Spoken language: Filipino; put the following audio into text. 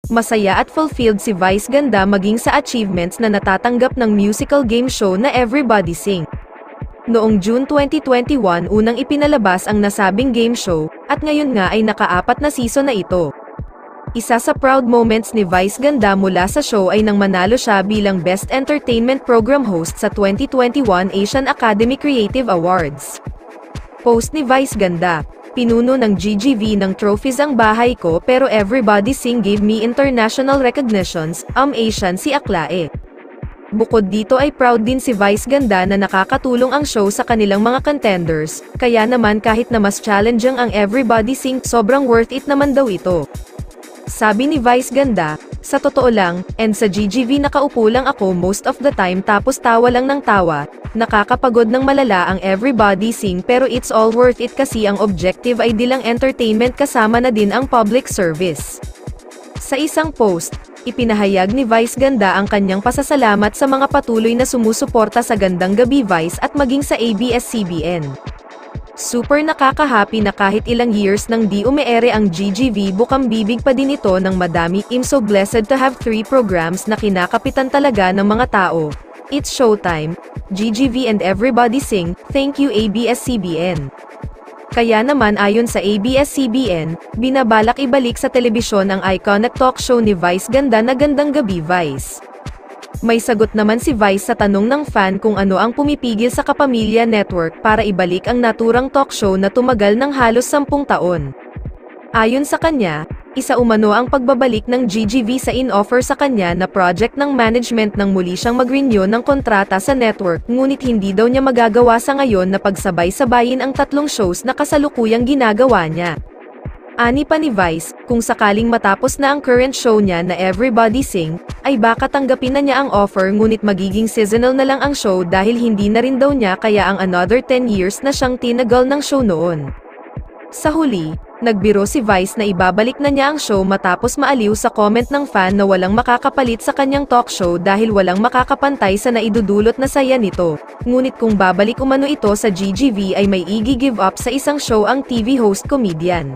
Masaya at fulfilled si Vice Ganda maging sa achievements na natatanggap ng musical game show na Everybody Sing. Noong June 2021 unang ipinalabas ang nasabing game show, at ngayon nga ay naka-4 na season na ito. Isa sa proud moments ni Vice Ganda mula sa show ay nang manalo siya bilang Best Entertainment Program Host sa 2021 Asian Academy Creative Awards. Post ni Vice Ganda, "Pinuno ng GGV ng trophies ang bahay ko pero Everybody Sing gave me international recognitions, Asian si Aklae." Bukod dito ay proud din si Vice Ganda na nakakatulong ang show sa kanilang mga contenders, kaya naman kahit na mas challenging ang Everybody Sing, sobrang worth it naman daw ito. Sabi ni Vice Ganda, "Sa totoo lang, and sa GGV nakaupo lang ako most of the time tapos tawa lang ng tawa, nakakapagod ng malala ang Everybody Sing pero it's all worth it kasi ang objective ay di lang entertainment kasama na din ang public service." Sa isang post, ipinahayag ni Vice Ganda ang kanyang pasasalamat sa mga patuloy na sumusuporta sa Gandang Gabi Vice at maging sa ABS-CBN. "Super nakaka-happy na kahit ilang years nang di umeere ang GGV bukang bibig pa din ito ng madami. I'm so blessed to have 3 programs na kinakapitan talaga ng mga tao. It's showtime, GGV and Everybody Sing, thank you ABS-CBN." Kaya naman ayon sa ABS-CBN, binabalak ibalik sa telebisyon ang iconic talk show ni Vice Ganda na Gandang Gabi Vice. May sagot naman si Vice sa tanong ng fan kung ano ang pumipigil sa Kapamilya Network para ibalik ang naturang talk show na tumagal ng halos 10 taon. Ayon sa kanya, isa umano ang pagbabalik ng GGV sa in-offer sa kanya na project ng management nang muli siyang mag-renew ng kontrata sa network, ngunit hindi daw niya magagawa sa ngayon na pagsabay-sabayin ang 3 shows na kasalukuyang ginagawa niya. Ani pa ni Vice, kung sakaling matapos na ang current show niya na Everybody Sing, ay baka tanggapin na niya ang offer ngunit magiging seasonal na lang ang show dahil hindi na rin daw niya kaya ang another 10 years na siyang tinagal ng show noon. Sa huli, nagbiro si Vice na ibabalik na niya ang show matapos maaliw sa comment ng fan na walang makakapalit sa kanyang talk show dahil walang makakapantay sa naidudulot na saya nito. Ngunit kung babalik umano ito sa GGV ay may i-give up sa isang show ang TV host comedian.